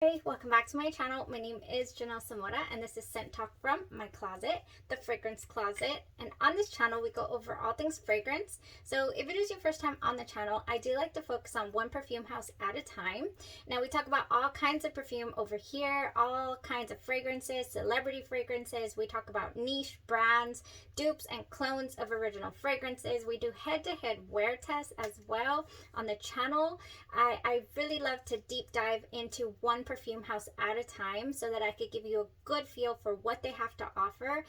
Hey, welcome back to my channel. My name is Janelle Samora and this is Scent Talk from my closet, the fragrance closet. And on this channel, we go over all things fragrance. So if it is your first time on the channel, I do like to focus on one perfume house at a time. Now we talk about all kinds of perfume over here, all kinds of fragrances, celebrity fragrances. We talk about niche brands, dupes and clones of original fragrances. We do head-to-head wear tests as well on the channel. I really love to deep dive into one perfume house at a time so that I could give you a good feel for what they have to offer,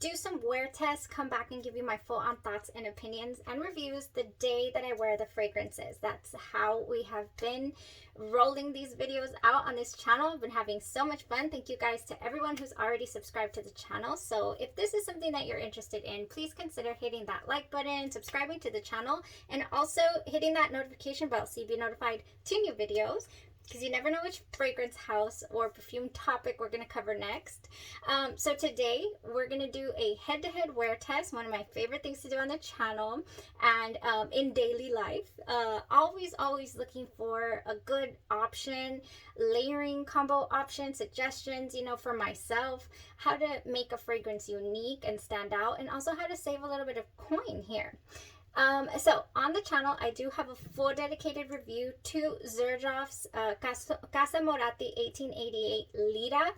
do some wear tests, come back and give you my full-on thoughts and opinions and reviews the day that I wear the fragrances. That's how we have been rolling these videos out on this channel. I've been having so much fun. Thank you guys to everyone who's already subscribed to the channel. So if this is something that you're interested in, please consider hitting that like button, subscribing to the channel, and also hitting that notification bell so you'll be notified to new videos, because you never know which fragrance house or perfume topic we're going to cover next. So today we're going to do a head-to-head wear test, one of my favorite things to do on the channel and in daily life. Always looking for a good option, layering combo option, suggestions, for myself, how to make a fragrance unique and stand out, and also how to save a little bit of coin here. So on the channel, I do have a full dedicated review to XERJOFF's Casa Moratti 1888 Lira.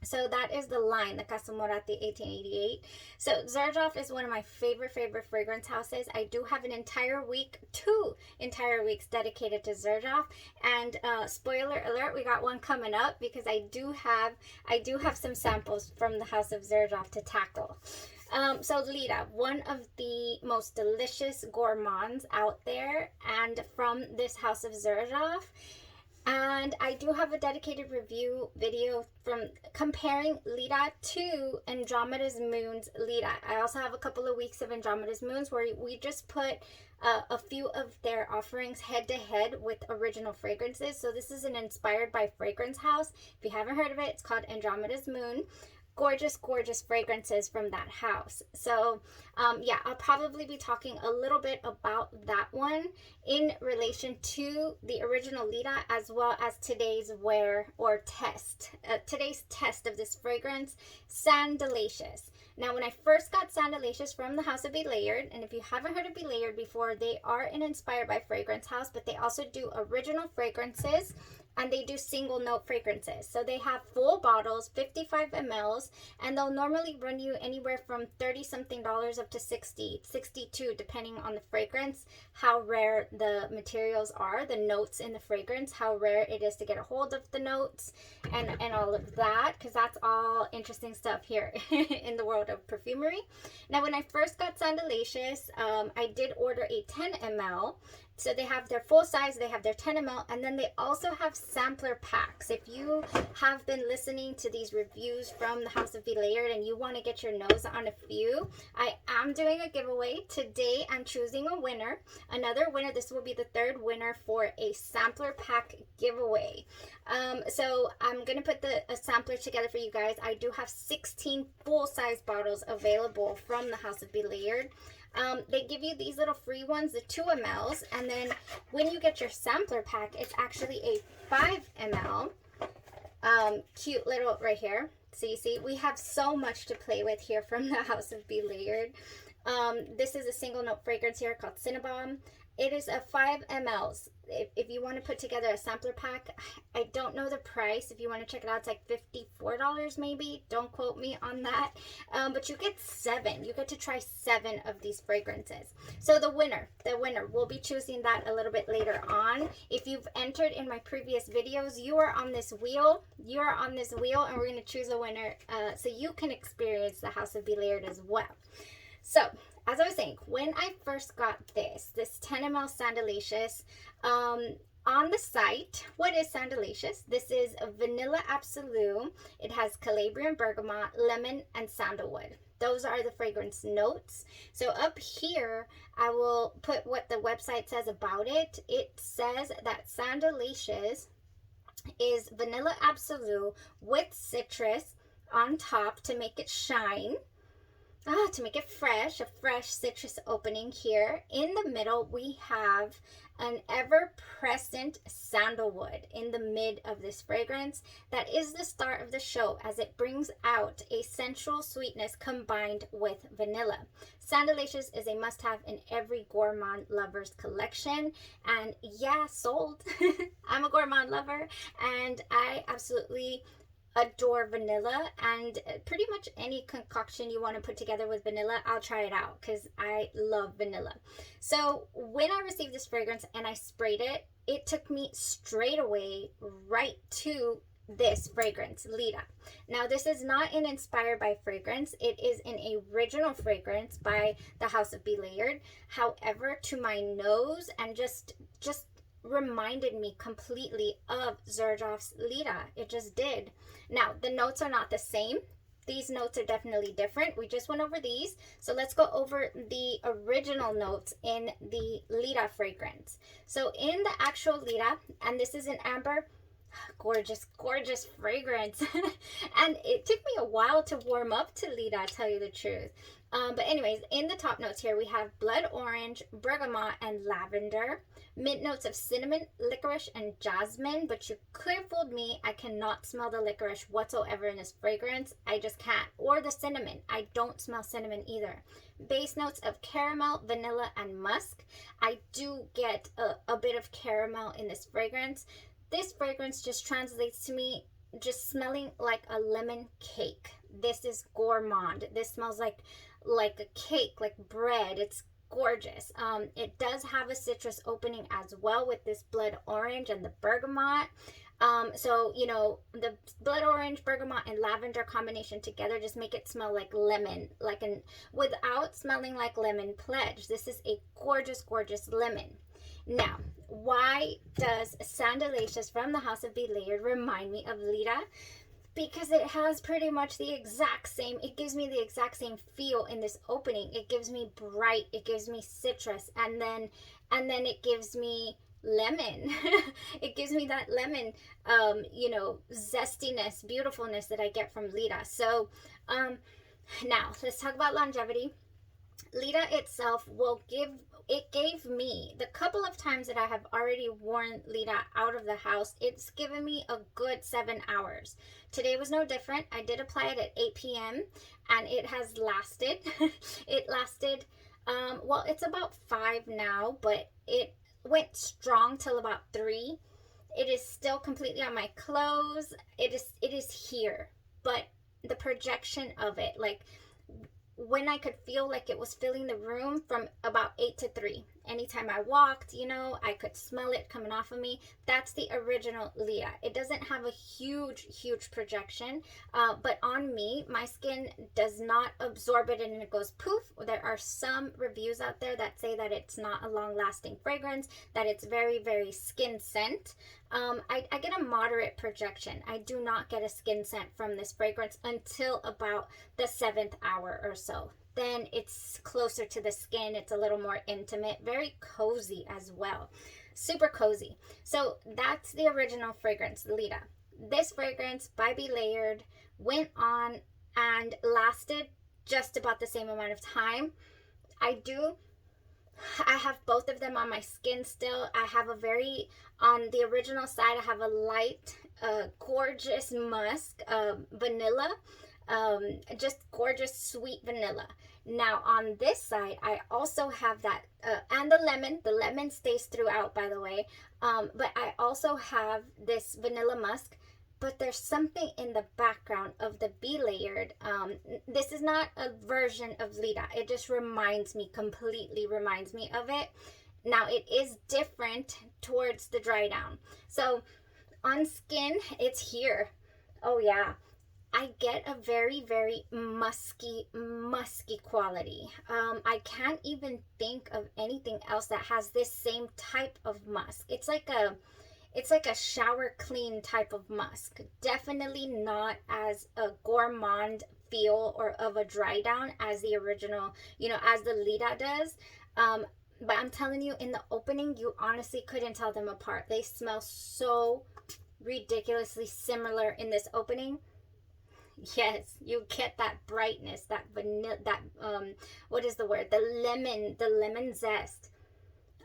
So that is the line, the Casa Moratti 1888. So XERJOFF is one of my favorite fragrance houses. I do have an entire week, 2 entire weeks dedicated to XERJOFF. And spoiler alert, we got one coming up because I do have some samples from the house of XERJOFF to tackle. So Lira, one of the most delicious gourmands out there, and from this house of XERJOFF. And I do have a dedicated review video from comparing Lira to Andromeda's Moon's Lira. I also have a couple of weeks of Andromeda's Moons where we just put a few of their offerings head to head with original fragrances. So this is an inspired by fragrance house. If you haven't heard of it, it's called Andromeda's Moon. Gorgeous fragrances from that house. So yeah, I'll probably be talking a little bit about that one in relation to the original Lira, as well as today's wear or test, today's test of this fragrance, Sandalacious. Now, when I first got Sandalacious from the house of Be Layered, and if you haven't heard of Be Layered before, they are an inspired by fragrance house, but they also do original fragrances, and they do single note fragrances. So they have full bottles, 55 mLs, and they'll normally run you anywhere from $30 something up to $60, $62, depending on the fragrance, how rare the materials are, the notes in the fragrance, how rare it is to get a hold of the notes, and all of that, because that's all interesting stuff here in the world of perfumery. Now, when I first got Sandalacious, I did order a 10 ml. So they have their full size, they have their 10 ml, and then they also have sampler packs. If you have been listening to these reviews from the house of Be Layered and you want to get your nose on a few, I am doing a giveaway. Today I'm choosing a winner, another winner. This will be the 3rd winner for a sampler pack giveaway. So I'm going to put a sampler together for you guys. I do have 16 full-size bottles available from the house of Be Layered. They give you these little free ones, the 2 mLs, and then when you get your sampler pack, it's actually a 5 ml. Cute little right here. So you see, we have so much to play with here from the house of Be Layered. This is a single note fragrance here called Cinnabon. It is a 5 mLs. If you want to put together a sampler pack, I don't know the price. If you want to check it out, it's like $54 maybe. Don't quote me on that. But you get 7. You get to try 7 of these fragrances. So the winner, we'll be choosing that a little bit later on. If you've entered in my previous videos, you are on this wheel. You are on this wheel, and we're going to choose a winner so you can experience the house of Be Layered as well. So, as I was saying, when I first got this 10 ml Sandalacious, on the site, what is Sandalacious? This is a Vanilla Absolute. It has Calabrian Bergamot, Lemon, and Sandalwood. Those are the fragrance notes. So up here, I will put what the website says about it. It says that Sandalacious is Vanilla Absolute with citrus on top to make it shine. to make it fresh, a fresh citrus opening here. In the middle, we have an ever-present sandalwood in the mid of this fragrance. That is the star of the show, as it brings out a sensual sweetness combined with vanilla. Sandalacious is a must-have in every gourmand lover's collection, and yeah, sold. I'm a gourmand lover, and I absolutely adore vanilla, and pretty much any concoction you want to put together with vanilla, I'll try it out because I love vanilla. So when I received this fragrance and I sprayed it, it took me straight away right to this fragrance, Lira. Now, this is not an inspired by fragrance. It is an original fragrance by the House of Be Layered. However, to my nose, and just reminded me completely of XERJOFF's Lira. It just did. Now, the notes are not the same. These notes are definitely different. We just went over these. So let's go over the original notes in the Lira fragrance. So in the actual Lira, and this is an amber, gorgeous, gorgeous fragrance. And it took me a while to warm up to Lira, I'll tell you the truth. But anyways, in the top notes here, we have blood orange, bergamot, and lavender. Mint notes of cinnamon, licorice, and jasmine. But you could have fooled me. I cannot smell the licorice whatsoever in this fragrance. I just can't. Or the cinnamon. I don't smell cinnamon either. Base notes of caramel, vanilla, and musk. I do get a bit of caramel in this fragrance. This fragrance just translates to me just smelling like a lemon cake. This is gourmand. This smells like a cake, like bread. It's gorgeous. It does have a citrus opening as well with this blood orange and the bergamot. So, you know, the blood orange, bergamot, and lavender combination together just make it smell like lemon, without smelling like lemon pledge. This is a gorgeous, gorgeous lemon. Now, why does Sandalacious from the House of Be Layered remind me of Lira? Because it has pretty much the exact same, it gives me the exact same feel in this opening. It gives me bright, it gives me citrus, and then it gives me lemon. It gives me that lemon, you know, zestiness, beautifulness that I get from Lira. So, now let's talk about longevity. Lira itself gave me, the couple of times that I have already worn Lira out of the house, it's given me a good 7 hours. Today was no different. I did apply it at 8 p.m. and it has lasted. It lasted, well, it's about 5 now, but it went strong till about 3. It is still completely on my clothes. It is here, but the projection of it, like, when I could feel like it was filling the room from about 8 to 3. Anytime I walked, you know, I could smell it coming off of me. That's the original Lira. It doesn't have a huge, huge projection, but on me, my skin does not absorb it and it goes poof. There are some reviews out there that say that it's not a long-lasting fragrance, that it's very, very skin scent. I get a moderate projection. I do not get a skin scent from this fragrance until about the 7th hour or so. Then it's closer to the skin. It's a little more intimate, very cozy as well. Super cozy. So that's the original fragrance, Lira. This fragrance by Be Layered went on and lasted just about the same amount of time. I have both of them on my skin still. I have on the original side, I have a light, gorgeous musk, vanilla, just gorgeous sweet vanilla. Now on this side, I also have that, and the lemon stays throughout, by the way, but I also have this vanilla musk. But there's something in the background of the Be Layered. This is not a version of Lira. It just completely reminds me of it. Now, it is different towards the dry down. So, on skin, it's here. Oh, yeah. I get a very, very musky quality. I can't even think of anything else that has this same type of musk. It's like a shower clean type of musk. Definitely not as a gourmand feel or of a dry down as the original, you know, as the Lira does. But I'm telling you, in the opening, you honestly couldn't tell them apart. They smell so ridiculously similar in this opening. Yes, you get that brightness, that vanilla, that what is the word? The lemon zest.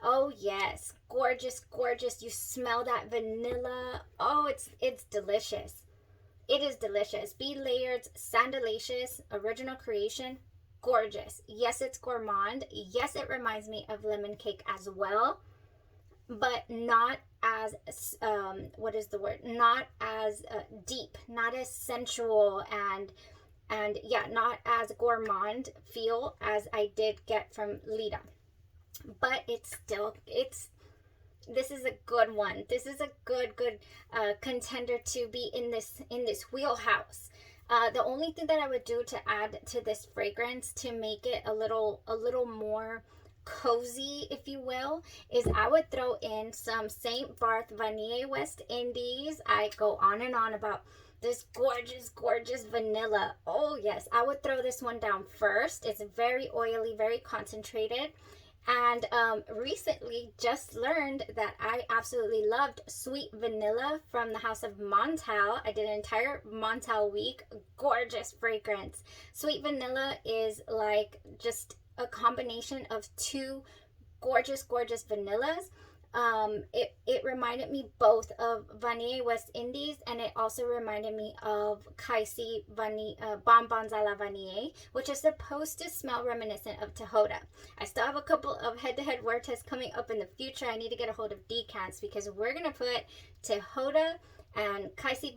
Oh yes, gorgeous, gorgeous. You smell that vanilla. Oh, it's delicious. It is delicious. Be Laired's Sandalacious original creation. Gorgeous. Yes, it's gourmand. Yes, it reminds me of lemon cake as well, but not as what is the word? Not as deep, not as sensual, and yeah, not as gourmand feel as I did get from Lita. But it's this is a good one. This is a good contender to be in this wheelhouse. The only thing that I would do to add to this fragrance to make it a little more cozy, if you will, is I would throw in some Saint Barth Vanille West Indies. I go on and on about this gorgeous vanilla. Oh yes, I would throw this one down first. It's very oily, very concentrated. And recently just learned that I absolutely loved Sweet Vanilla from the house of Montal. I did an entire Montal week. Gorgeous fragrance. Sweet Vanilla is like just a combination of two gorgeous vanillas. It reminded me both of Vanille West Indies, and it also reminded me of Kaisi Bonbons a la Vanille, which is supposed to smell reminiscent of Tejoda. I still have a couple of head-to-head wear tests coming up in the future. I need to get a hold of decants because we're gonna put Tejoda and Kaisi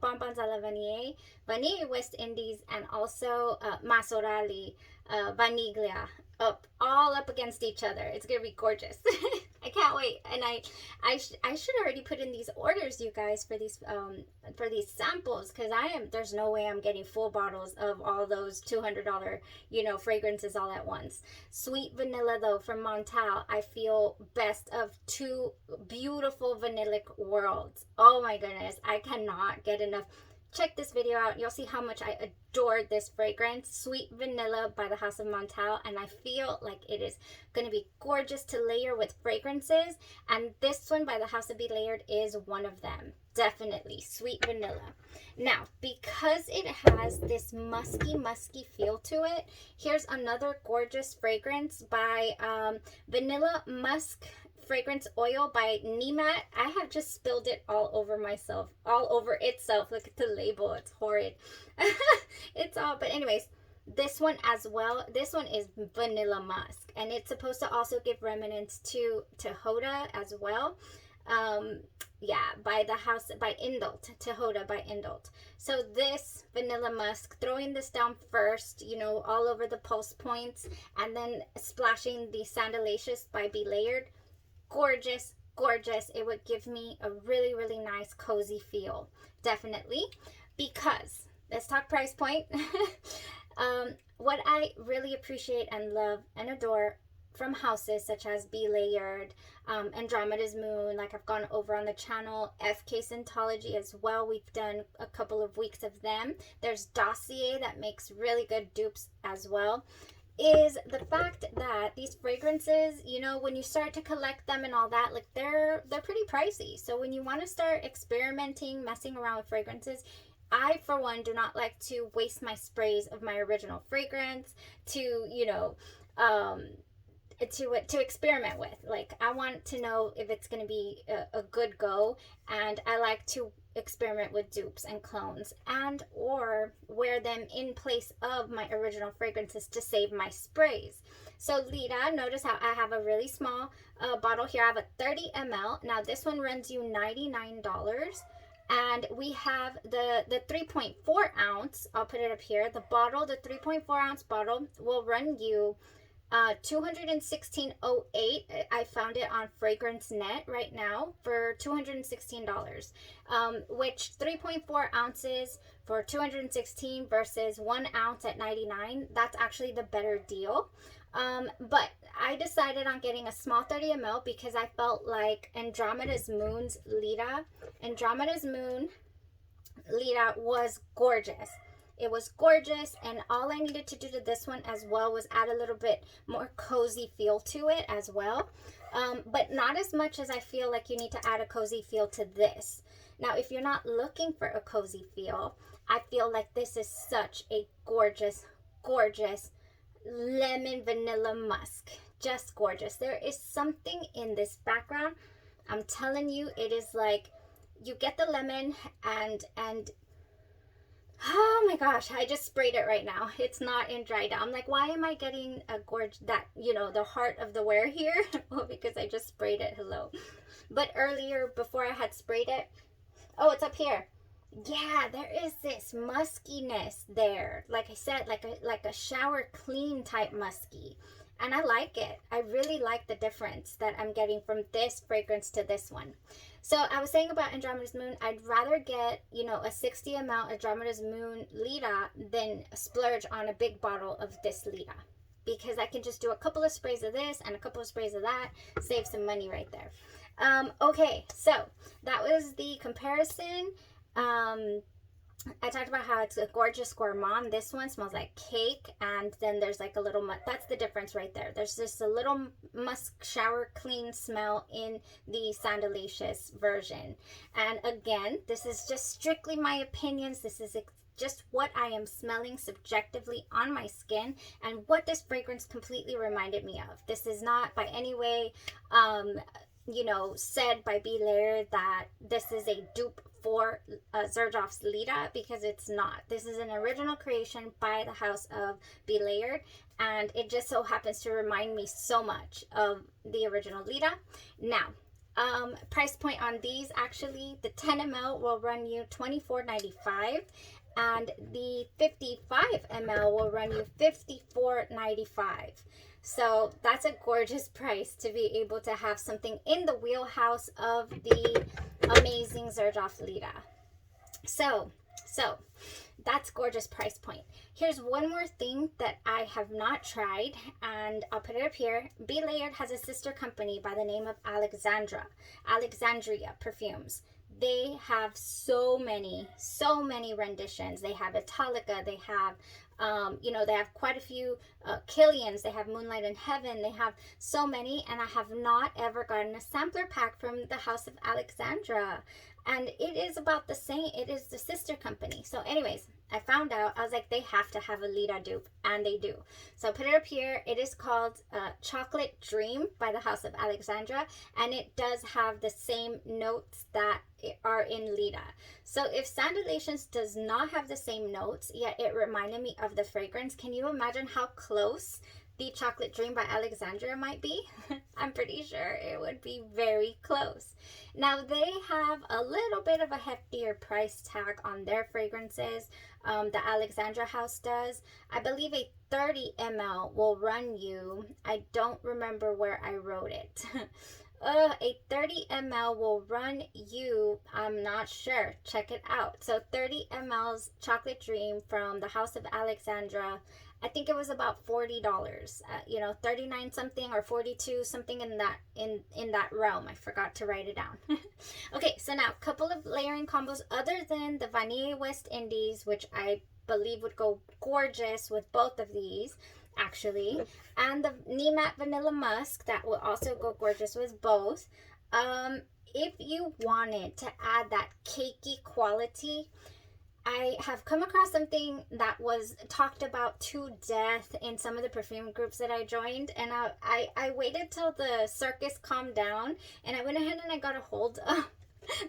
Bonbons a la Vanille, Vanille West Indies, and also Masorali Vaniglia all up against each other. It's gonna be gorgeous. I can't wait. And I should already put in these orders, you guys, for these samples, because there's no way I'm getting full bottles of all those $200 fragrances all at once. Sweet Vanilla though from Montal, I feel best of two beautiful vanillic worlds. Oh my goodness, I cannot get enough. Check this video out. You'll see how much I adore this fragrance. Sweet Vanilla by the House of Montal. And I feel like it is going to be gorgeous to layer with fragrances. And this one by the House of Be Layered is one of them. Definitely. Sweet Vanilla. Now, because it has this musky feel to it, here's another gorgeous fragrance by Vanilla Musk Fragrance Oil by Nemat. I have just spilled it all over myself, all over itself. Look at the label, it's horrid. It's all, but anyways, this one as well, this one is Vanilla Musk, and it's supposed to also give remnants to Tejoda as well. Yeah, by Indult, Tejoda by Indult. So this Vanilla Musk, throwing this down first, all over the pulse points, and then splashing the Sandalacious by Be Layered. Gorgeous. It would give me a really nice cozy feel, definitely. Because let's talk price point. What I really appreciate and love and adore from houses such as Be Layered, Andromeda's Moon, like I've gone over on the channel, FK Scentology as well. We've done a couple of weeks of them. There's Dossier that makes really good dupes as well. Is the fact that these fragrances, when you start to collect them and all that, like they're pretty pricey. So when you want to start experimenting, messing around with fragrances, I for one do not like to waste my sprays of my original fragrance to to experiment with. Like I want to know if it's going to be a good go, and I like to experiment with dupes and clones and or wear them in place of my original fragrances to save my sprays. So Lita, notice how I have a really small bottle here. I have a 30 ml. Now this one runs you $99, and we have the 3.4 ounce. I'll put it up here. The 3.4 ounce bottle will run you $216.08. I found it on Fragrance Net right now for $216, which 3.4 ounces for $216 versus 1 ounce at $99. That's actually the better deal. But I decided on getting a small 30 ml because I felt like Andromeda's Moon Lita was gorgeous. It was gorgeous, and all I needed to do to this one as well was add a little bit more cozy feel to it as well. But not as much as I feel like you need to add a cozy feel to this. Now, if you're not looking for a cozy feel, I feel like this is such a gorgeous, gorgeous lemon vanilla musk. Just gorgeous. There is something in this background. I'm telling you, it is like you get the lemon and oh my gosh, I just sprayed it right now. It's not in dry down. I'm like, why am I getting a gorge that, you know, the heart of the wear here? Well, because I just sprayed it. Hello. But earlier, before I had sprayed it, oh, it's up here. Yeah, there is this muskiness there. Like I said, like a shower clean type musky. And I like it. I really like the difference that I'm getting from this fragrance to this one. So I was saying about Andromeda's Moon, I'd rather get, you know, a 60 ml Andromeda's Moon Lira than splurge on a big bottle of this Lira. Because I can just do a couple of sprays of this and a couple of sprays of that, save some money right there. Okay, so that was the comparison. I talked about how it's a gorgeous gourmand. This one smells like cake, and then there's like a little, that's the difference right there. There's just a little musk shower clean smell in the Sandalacious version. And again, this is just strictly my opinions. This is just what I am smelling subjectively on my skin, and what this fragrance completely reminded me of. This is not by any way, you know, said by B. Layered that this is a dupe for XERJOFF's Lira, because it's not. This is an original creation by the house of B. Layered, and it just so happens to remind me so much of the original Lira. Now, price point on these, actually, the 10 ml will run you $24.95, and the 55 ml will run you $54.95. So that's a gorgeous price to be able to have something in the wheelhouse of the amazing XERJOFF Lira. So that's gorgeous price point. Here's one more thing that I have not tried, and I'll put it up here. B. Layered has a sister company by the name of Alexandria Perfumes. They have so many renditions. They have Italica, they have you know, they have quite a few Killians, they have Moonlight in Heaven, they have so many, and I have not ever gotten a sampler pack from the House of Alexandria. And it is about the same, it is the sister company. So anyways, I found out, I was like, they have to have a Lira dupe, and they do. So I put it up here. It is called Chocolate Dream by the House of Alexandria, and it does have the same notes that are in Lira. So if Sandalacious does not have the same notes, yet it reminded me of the fragrance, can you imagine how close the Chocolate Dream by Alexandria might be? I'm pretty sure it would be very close. Now, they have a little bit of a heftier price tag on their fragrances. The Alexandria house does. I believe a 30 ml will run you, I don't remember where I wrote it. A 30 ml will run you, I'm not sure, check it out. So 30 ml's Chocolate Dream from the House of Alexandria, I think it was about $40, you know, 39 something or 42 something in that realm. I forgot to write it down. Okay, so now a couple of layering combos other than the Vanille West Indies, which I believe would go gorgeous with both of these, actually, and the Matte Vanilla Musk, that will also go gorgeous with both. If you wanted to add that cakey quality, I have come across something that was talked about to death in some of the perfume groups that I joined, and I waited till the circus calmed down, and I went ahead and I got a hold of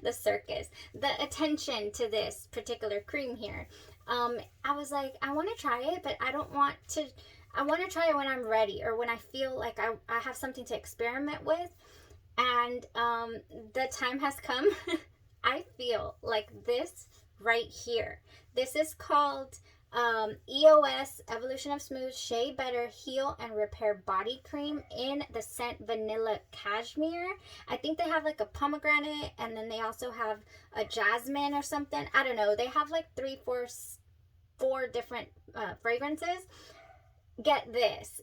the circus, the attention to this particular cream here. I was like, I want to try it, but I don't want to, I want to try it when I'm ready, or when I feel like I have something to experiment with, and the time has come. I feel like this right here. This is called EOS Evolution of Smooth Shea Better Heal and Repair Body Cream in the scent Vanilla Cashmere. I think they have like a pomegranate, and then they also have a jasmine or something. I don't know. They have like four different fragrances. Get this.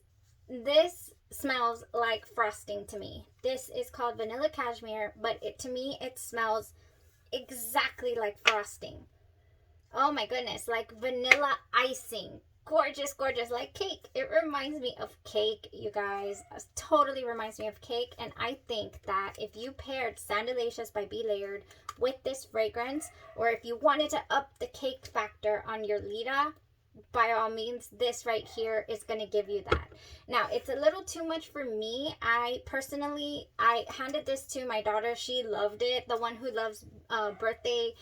This smells like frosting to me. This is called Vanilla Cashmere, but to me it smells exactly like frosting. Oh my goodness, like vanilla icing. Gorgeous, gorgeous, like cake. It reminds me of cake, you guys. It totally reminds me of cake. And I think that if you paired Sandalacious by B. Layered with this fragrance, or if you wanted to up the cake factor on your Lira, by all means, this right here is going to give you that. Now, it's a little too much for me. I handed this to my daughter. She loved it. The one who loves birthday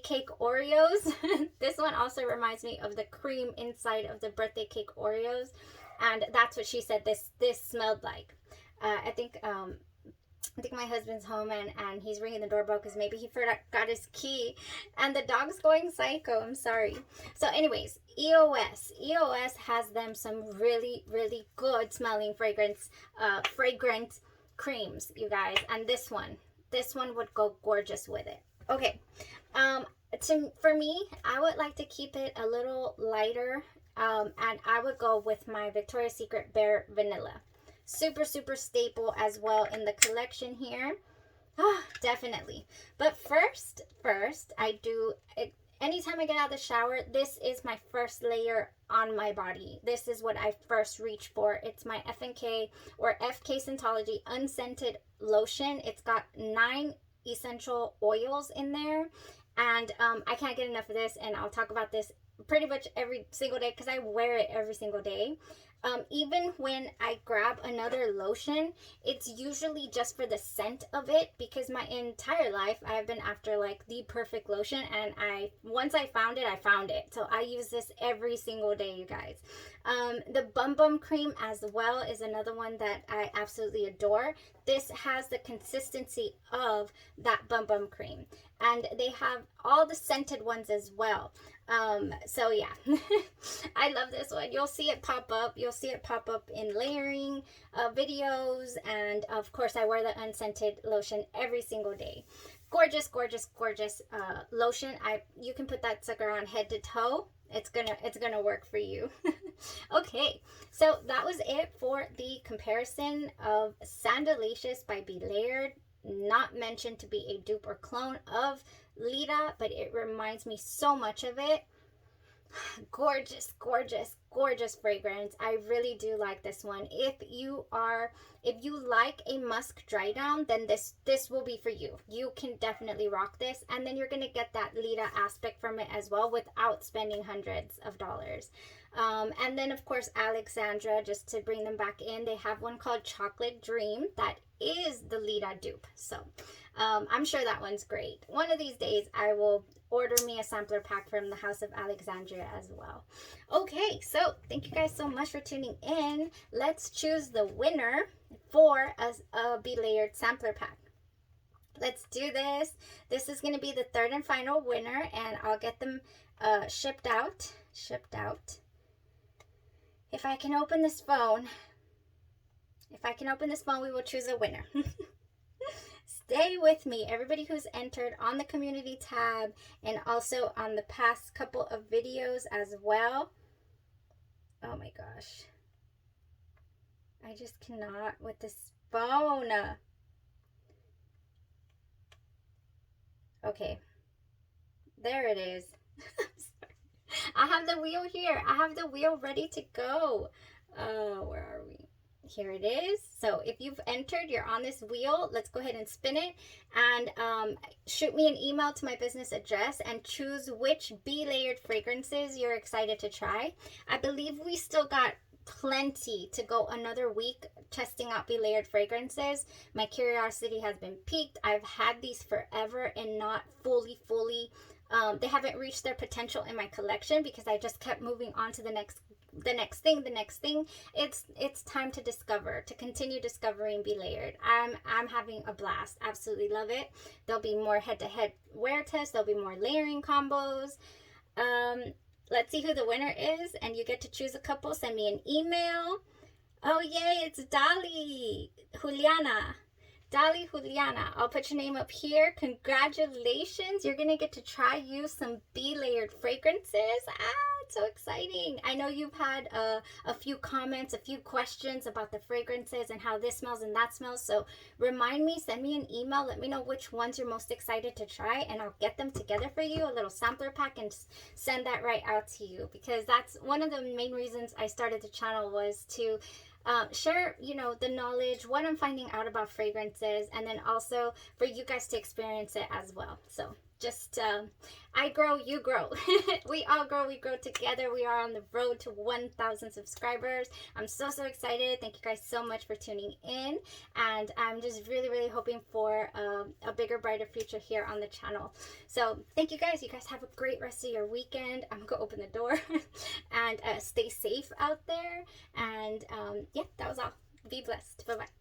cake Oreos. This one also reminds me of the cream inside of the birthday cake Oreos, and that's what she said this smelled like. I think my husband's home and he's ringing the doorbell because maybe he forgot his key and the dog's going psycho. I'm sorry. So anyways, EOS has them some really, really good smelling fragrant creams, you guys. And this one would go gorgeous with it. Okay. For me, I would like to keep it a little lighter. And I would go with my Victoria's Secret Bare Vanilla. Super, super staple as well in the collection here. Definitely. But first, I do it anytime I get out of the shower. This is my first layer on my body. This is what I first reach for. It's my FNK or FK Scentology unscented lotion. It's got 9 essential oils in there, and I can't get enough of this. And I'll talk about this pretty much every single day because I wear it every single day. Even when I grab another lotion, it's usually just for the scent of it, because my entire life I've been after like the perfect lotion, and once I found it. So I use this every single day, you guys. The Bum Bum cream as well is another one that I absolutely adore. This has the consistency of that Bum Bum cream, and they have all the scented ones as well. So yeah, I love this one. You'll see it pop up. You'll see it pop up in layering videos, and of course I wear the unscented lotion every single day. Gorgeous, gorgeous, gorgeous lotion. You can put that sucker on head to toe. It's gonna work for you. Okay, so that was it for the comparison of Sandalacious by Be Layered. Not mentioned to be a dupe or clone of Lira, but it reminds me so much of it. Gorgeous, gorgeous, gorgeous fragrance. I really do like this one. If you like a musk dry down, then this will be for you. You can definitely rock this, and then you're gonna get that Lira aspect from it as well without spending hundreds of dollars. And then of course Alexandria, just to bring them back in, they have one called Chocolate Dream that is the Lira dupe. So I'm sure that one's great. One of these days I will order me a sampler pack from the House of Alexandria as well. Okay, so thank you guys so much for tuning in. Let's choose the winner for a Be Layered sampler pack. Let's do this. This is going to be the third and final winner, and I'll get them shipped out. If I can open this phone, we will choose a winner. Stay with me, everybody who's entered on the community tab and also on the past couple of videos as well. Oh my gosh. I just cannot with this phone. Okay. There it is. I have the wheel here. I have the wheel ready to go. Where are we? Here it is. So if you've entered, you're on this wheel. Let's go ahead and spin it, and shoot me an email to my business address and choose which Be Layered fragrances you're excited to try. I believe we still got plenty to go another week testing out Be Layered fragrances. My curiosity has been piqued. I've had these forever and not fully they haven't reached their potential in my collection because I just kept moving on to the next thing. It's time to continue discovering Be Layered. I'm having a blast. Absolutely love it. There'll be more head-to-head wear tests. There'll be more layering combos. Let's see who the winner is, and you get to choose a couple. Send me an email. Oh yay, it's Juliana. I'll put your name up here. Congratulations. You're going to get to try use some Be Layered fragrances. It's so exciting. I know you've had a few comments, a few questions about the fragrances and how this smells and that smells. So remind me, send me an email. Let me know which ones you're most excited to try, and I'll get them together for you, a little sampler pack, and send that right out to you, because that's one of the main reasons I started the channel, was to share, you know, the knowledge, what I'm finding out about fragrances, and then also for you guys to experience it as well. So just I grow, you grow. We all grow, we grow together. We are on the road to 1,000 subscribers. I'm so excited. Thank you guys so much for tuning in, and I'm just really hoping for a bigger, brighter future here on the channel. So thank you guys. You guys have a great rest of your weekend. I'm gonna open the door and stay safe out there, and yeah, that was all. Be blessed. Bye bye.